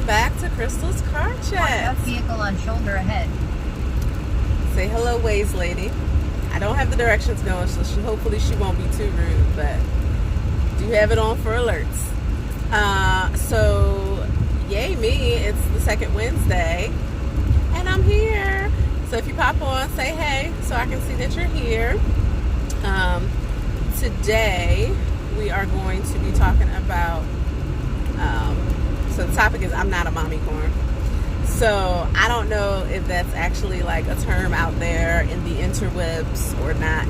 Welcome back to Crystal's Car Chat. Vehicle on shoulder ahead. Say hello, Waze lady. I don't have the directions going, so hopefully she won't be too rude, but do have it on for alerts. So yay me, it's the second Wednesday, and I'm here. So if you pop on, say hey, so I can see that you're here. Today we are going to be talking about. So the topic is I'm not a momicorn. So I don't know if that's actually like a term out there in the interwebs or not.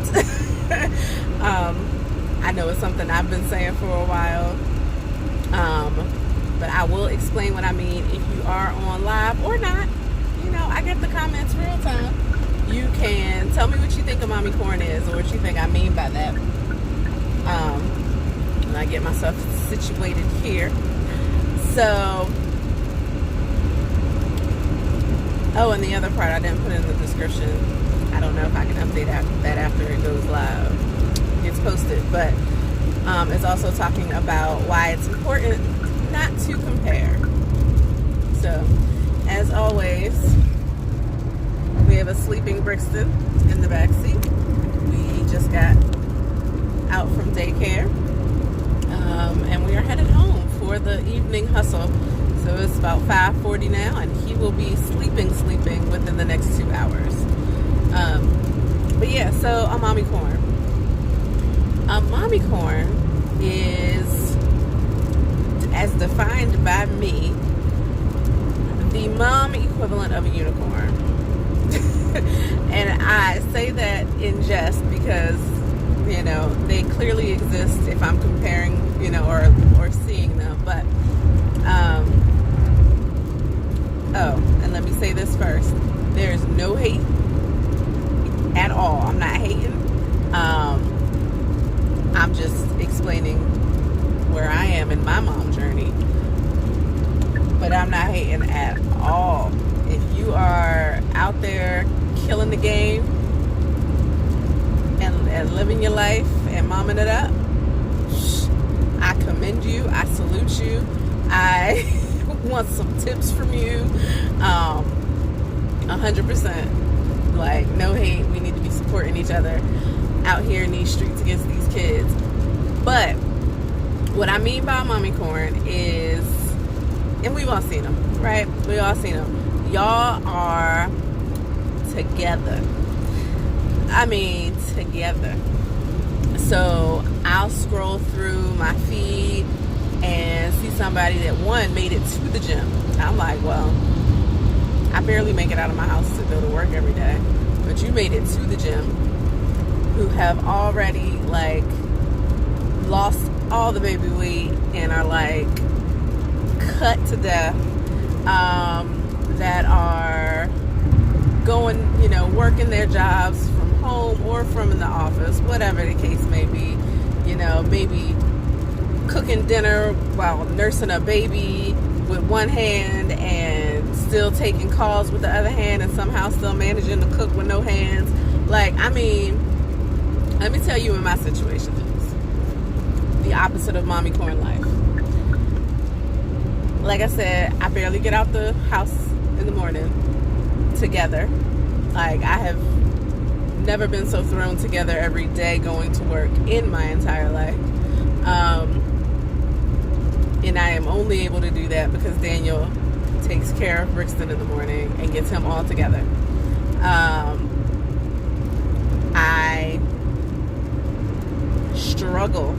I know it's something I've been saying for a while. But I will explain what I mean if you are on live or not. You know, I get the comments real time. You can tell me what you think a momicorn is or what you think I mean by that. And I get myself situated here. So, and the other part I didn't put in the description. I don't know if I can update that after it goes live, gets posted. But it's also talking about why it's important not to compare. So, as always, we have a sleeping Brixton in the back seat. We just got out from daycare, and we are headed home for the evening hustle. So it's about 5:40 now, and he will be sleeping within the next 2 hours. But yeah, so a momicorn. A momicorn is, as defined by me, the mom equivalent of a unicorn. And I say that in jest because, you know, they clearly exist if I'm comparing, you know, or seeing them. But, and let me say this first. There's no hate at all. I'm not hating. I'm just explaining where I am in my mom journey. But I'm not hating at all. If you are out there killing the game and living your life and momming it up, I commend you. I salute you. I want some tips from you. 100%. Like, no hate. We need to be supporting each other out here in these streets against these kids. But what I mean by momicorn is, and we've all seen them, right? We all seen them. Y'all are together. I mean, together. So I'll scroll through my feed and see somebody that, one, made it to the gym. I'm like, well, I barely make it out of my house to go to work every day, but you made it to the gym, who have already like lost all the baby weight and are like cut to death, that are going, you know, working their jobs from home or from in the office, whatever the case may be, you know, maybe cooking dinner while nursing a baby with one hand and still taking calls with the other hand and somehow still managing to cook with no hands. Like, I mean, let me tell you what my situation is. The opposite of momicorn life. Like I said, I barely get out the house in the morning together. Like, I have never been so thrown together every day going to work in my entire life. And I am only able to do that because Daniel takes care of Brixton in the morning and gets him all together. I struggle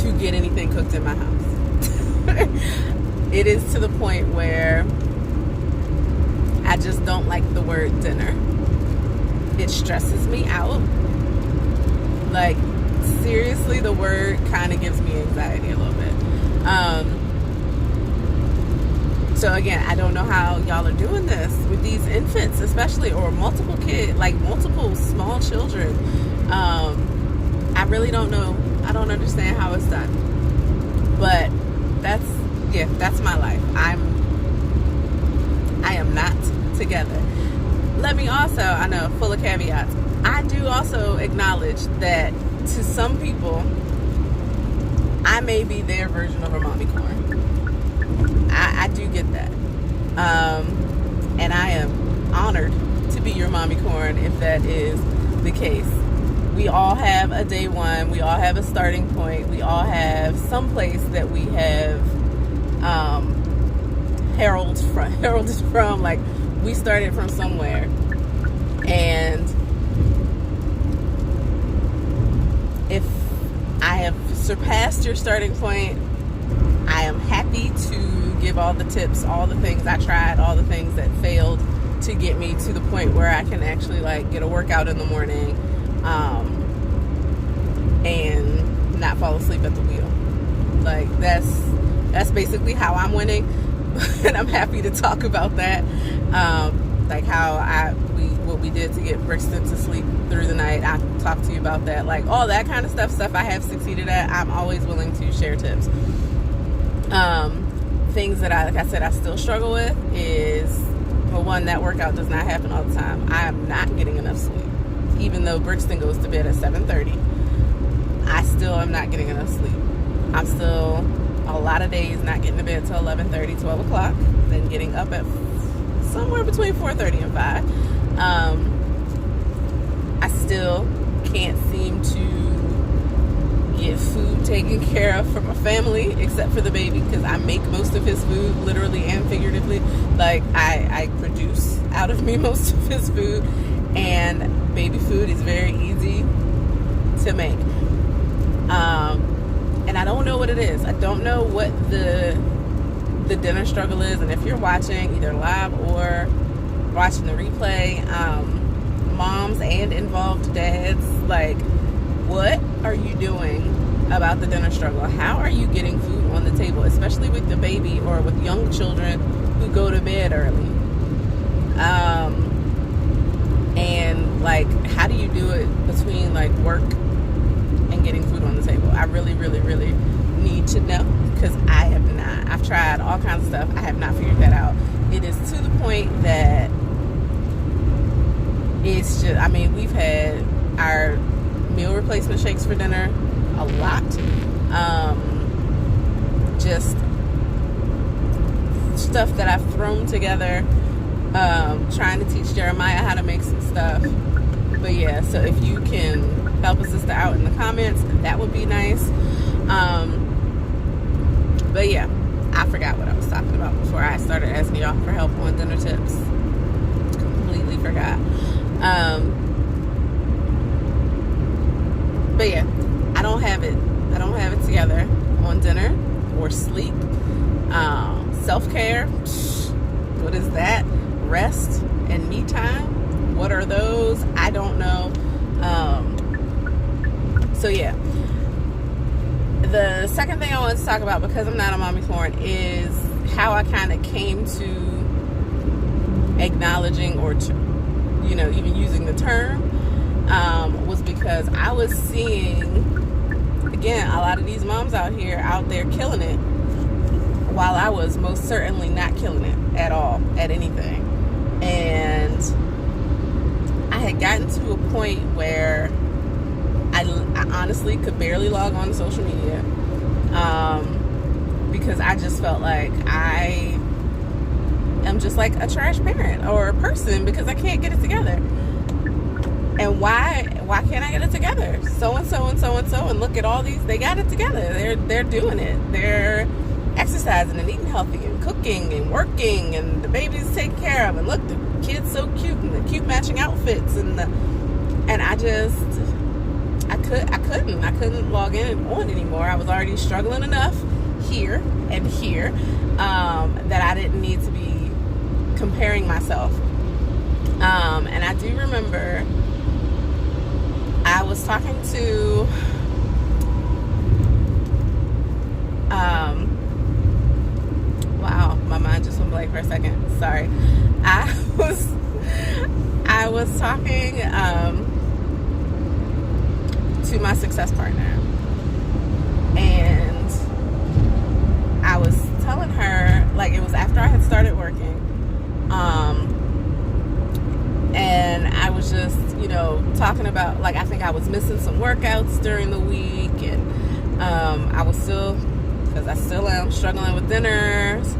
to get anything cooked in my house. It is to the point where I just don't like the word dinner. It stresses me out. Like, seriously, the word kind of gives me anxiety a little bit. So again, I don't know how y'all are doing this with these infants, especially, or multiple kids, like multiple small children. I really don't know. I don't understand how it's done. But that's my life. I am not together. Let me also, I know, full of caveats, I do also acknowledge that to some people, I may be their version of a momicorn. I do get that. And I am honored to be your momicorn if that is the case. We all have a day one. We all have a starting point. We all have some place that we have heralded from. Like, we started from somewhere. And if I have surpassed your starting point, I am happy to give all the tips, all the things I tried, all the things that failed to get me to the point where I can actually like get a workout in the morning and not fall asleep at the wheel. Like, that's basically how I'm winning. And I'm happy to talk about that. Like how what we did to get Brixton to sleep through the night. I talked to you about that. Like, all that kind of stuff I have succeeded at. I'm always willing to share tips. Things that like I said, I still struggle with is, well, one, that workout does not happen all the time. I am not getting enough sleep. Even though Brixton goes to bed at 7:30, I still am not getting enough sleep. I'm still, a lot of days, not getting to bed till 11:30, 12 o'clock, then getting up at somewhere between 4:30 and 5. I still can't seem to get food taken care of for my family, except for the baby, because I make most of his food, literally and figuratively. Like, I produce out of me most of his food, and baby food is very easy to make. And I don't know what it is. I don't know what the dinner struggle is. And if you're watching either live or watching the replay, moms and involved dads, like, what are you doing about the dinner struggle? How are you getting food on the table, especially with the baby or with young children who go to bed early? And like, how do you do it between like work and getting food on the table? I really, really, really need to know, because I have not. I've tried all kinds of stuff. I have not figured that out. It is to the point that it's just, I mean, we've had our meal replacement shakes for dinner a lot. Just stuff that I've thrown together, trying to teach Jeremiah how to make some stuff. But yeah, so if you can help a sister out in the comments, that would be nice. But yeah, I forgot what I was talking about before I started asking y'all for help on dinner tips. Completely forgot. But yeah, I don't have it together on dinner or sleep. Self-care, what is that? Rest and me time, what are those? I don't know. So yeah, the second thing I wanted to talk about, because I'm not a momicorn, is how I kind of came to acknowledging or to, even using the term, was because I was seeing, again, a lot of these moms out there killing it, while I was most certainly not killing it at all, at anything. And I had gotten to a point where I honestly could barely log on to social media, because I just felt like I am just like a trash parent or a person, because I can't get it together. And why can't I get it together? So and so and so and so, and look at all these, they got it together. They're doing it. They're exercising and eating healthy and cooking and working, and the baby's taken care of, and look, the kid's so cute, and the cute matching outfits, and I couldn't log in on anymore. I was already struggling enough here and here, that I didn't need to be comparing myself. And I do remember I was talking to wow, my mind just went blank for a second. Sorry. I was talking to my success partner, and I was telling her, like, it was after I had started working, and I was just, talking about, like, I think I was missing some workouts during the week, and I was still, because I still am struggling with dinners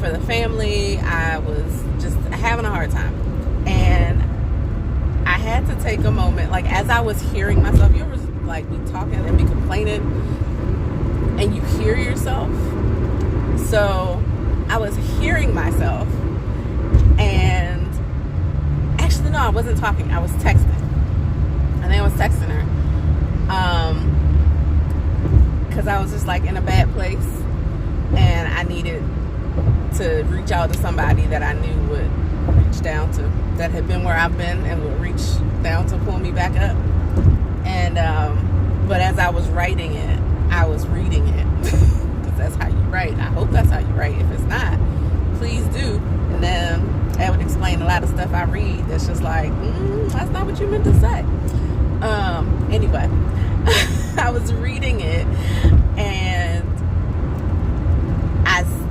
for the family. I was just having a hard time. And I had to take a moment, like as I was hearing myself, you ever like be talking and be complaining and you hear yourself? So I was hearing myself, and actually no, I wasn't talking, I was texting. I think I was texting her. Because I was just like in a bad place, and I needed to reach out to somebody that I knew would reach down to, that had been where I've been and would reach down to pull me back up. And but as I was writing it, I was reading it, because that's how you write. I hope that's how you write. If it's not, please do. And then that would explain a lot of stuff I read that's just like, that's not what you meant to say. Anyway, I was reading it, and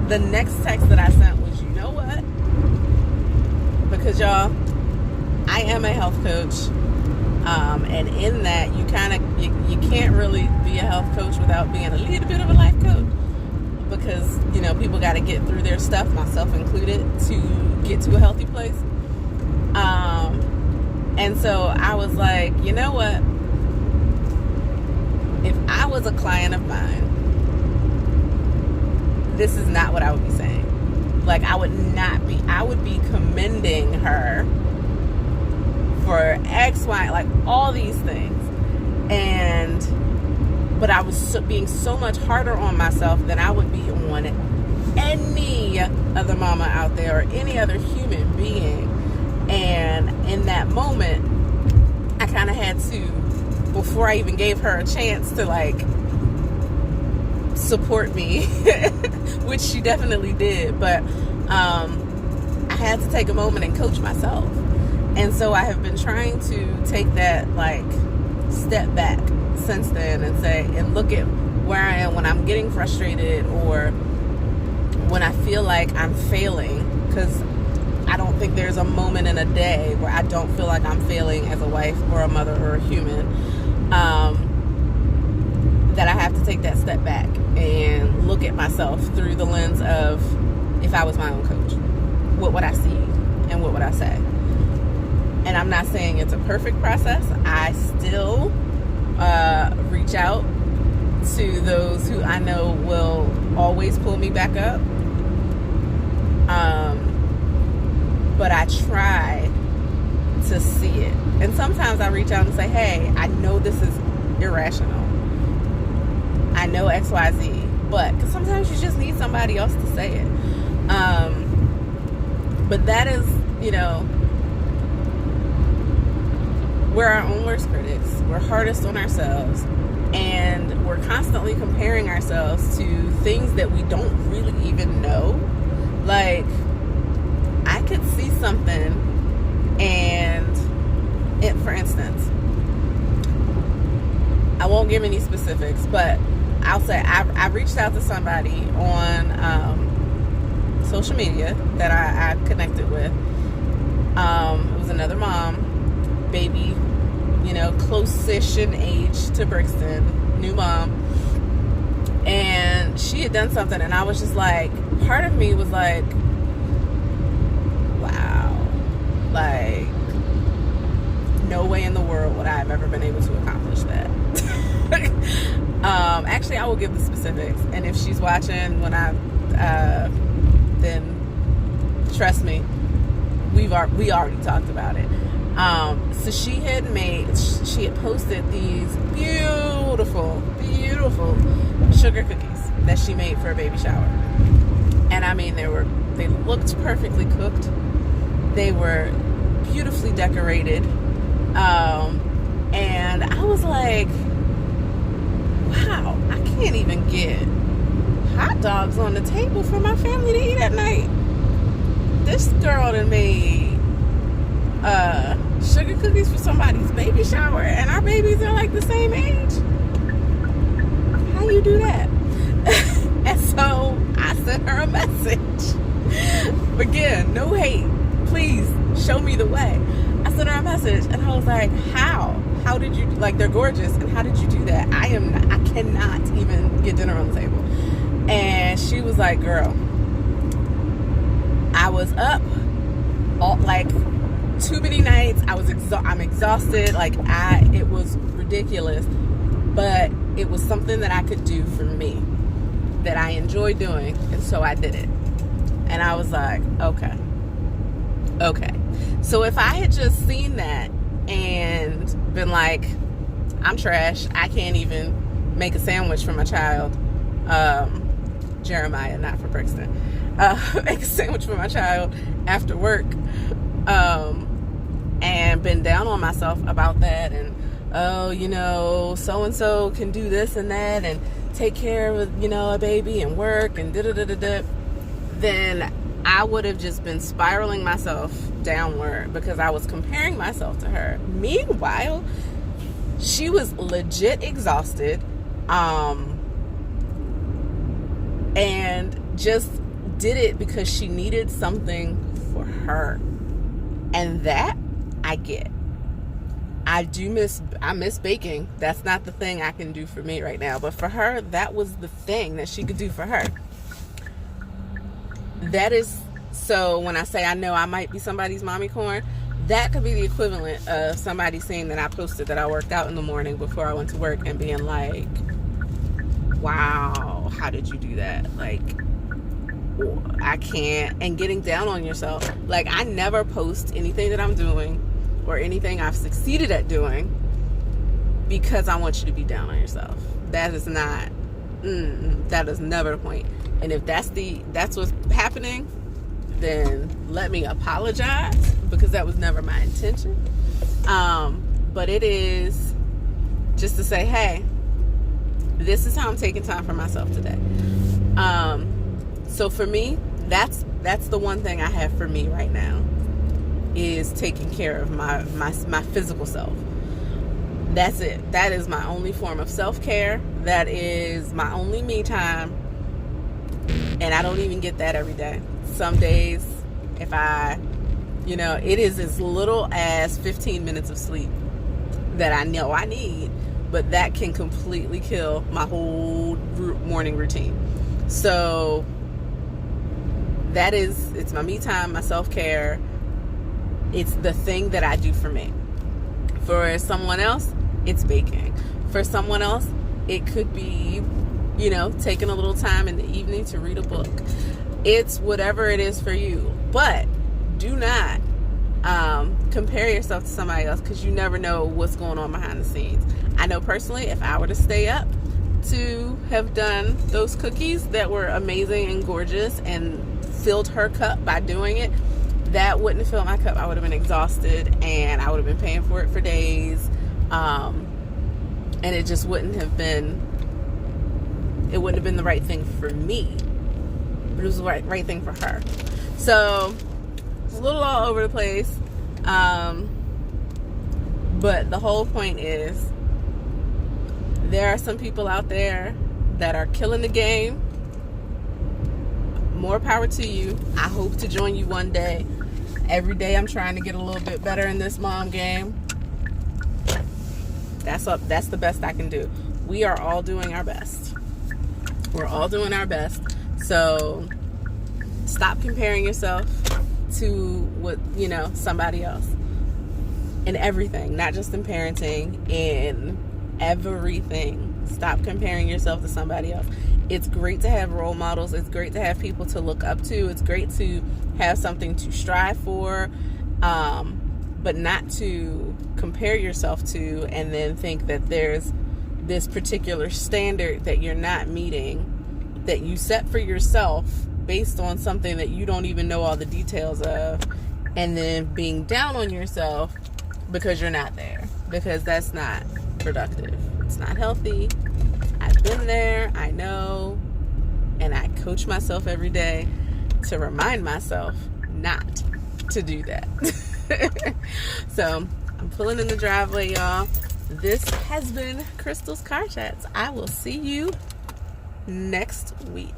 the next text that I sent was, you know what? Because y'all, I am a health coach, and in that you can't really be a health coach without being a little bit of a life coach, because people got to get through their stuff, myself included, to get to a healthy place. And so I was like, you know what? If I was a client of mine, this is not what I would be saying. Like, I would be commending her for X, Y, like all these things. But I was being so much harder on myself than I would be on any other mama out there or any other human being. And in that moment, I kind of had to, before I even gave her a chance to like support me, which she definitely did, but I had to take a moment and coach myself. And so I have been trying to take that like step back since then and look at where I am when I'm getting frustrated, or when I feel like I'm failing, because I don't think there's a moment in a day where I don't feel like I'm failing as a wife or a mother or a human, that I have to take that step back and look at myself through the lens of, if I was my own coach, what would I see and what would I say? And I'm not saying it's a perfect process. I still reach out to those who I know will always pull me back up. But I try to see it. And sometimes I reach out and say, hey, I know this is irrational. I know X, Y, Z. But, because sometimes you just need somebody else to say it. But that is, we're our own worst critics. We're hardest on ourselves. And we're constantly comparing ourselves to things that we don't really even know. Like, I could see something, and for instance, I won't give any specifics, but I'll say I reached out to somebody on social media that I connected with. It was another mom, baby, close-ish in age to Brixton, new mom, and she had done something, and I was just like, part of me was like, wow, like, no way in the world would I have ever been able to accomplish that. Actually, I will give the specifics, and if she's watching when then trust me, we already talked about it. So she had posted these beautiful sugar cookies that she made for a baby shower. And I mean, they looked perfectly cooked. They were beautifully decorated. And I was like, wow, I can't even get hot dogs on the table for my family to eat at night. This girl done made sugar cookies for somebody's baby shower, and our babies are like the same age. How you do that? And so I sent her a message. Again, no hate. Please show me the way. I sent her a message, and I was like, how how did you, like, they're gorgeous, and how did you do that? I cannot even get dinner on the table. And she was like, girl, I was up all, like, too many nights. I'm exhausted. Like, it was ridiculous, but it was something that I could do for me, that I enjoy doing, and so I did it. And I was like, okay. So if I had just seen that and been like, I'm trash, I can't even make a sandwich for my child, Jeremiah, not for Brixton, make a sandwich for my child after work, and been down on myself about that, and so-and-so can do this and that and take care of, a baby and work and da-da-da-da-da, then I would have just been spiraling myself downward because I was comparing myself to her. Meanwhile, she was legit exhausted, and just did it because she needed something for her. And that I get. I miss baking. That's not the thing I can do for me right now. But for her, that was the thing that she could do for her. That is, so when I say I know I might be somebody's momicorn, that could be the equivalent of somebody seeing that I posted that I worked out in the morning before I went to work and being like, wow, how did you do that? Like, I can't, and getting down on yourself. Like, I never post anything that I'm doing or anything I've succeeded at doing because I want you to be down on yourself. That is not, that is never the point. And if that's what's happening, then let me apologize, because that was never my intention. But it is just to say, hey, this is how I'm taking time for myself today. So for me, that's the one thing I have for me right now, is taking care of my physical self. That's it. That is my only form of self-care. That is my only me time. And I don't even get that every day. Some days, if it is as little as 15 minutes of sleep that I know I need, but that can completely kill my whole morning routine. So it's my me time, my self-care. It's the thing that I do for me. For someone else, it's baking. For someone else, it could be, taking a little time in the evening to read a book. It's whatever it is for you. But do not compare yourself to somebody else, because you never know what's going on behind the scenes. I know personally, if I were to stay up to have done those cookies that were amazing and gorgeous and filled her cup by doing it, that wouldn't have filled my cup. I would have been exhausted, and I would have been paying for it for days. And it just wouldn't have been the right thing for me, but it was the right thing for her. So it's a little all over the place. But the whole point is, there are some people out there that are killing the game. More power to you. I hope to join you one day. Every day I'm trying to get a little bit better in this mom game. That's the best I can do. We are all doing our best. We're all doing our best. So stop comparing yourself to what, somebody else. In everything, not just in parenting, in everything. Stop comparing yourself to somebody else. It's great to have role models. It's great to have people to look up to. It's great to have something to strive for, but not to compare yourself to and then think that there's this particular standard that you're not meeting, that you set for yourself based on something that you don't even know all the details of, and then being down on yourself because you're not there, because that's not productive. It's not healthy. I've been there. I know. And I coach myself every day to remind myself not to do that. So I'm pulling in the driveway, y'all. This has been Crystal's Car Chats. I will see you next week.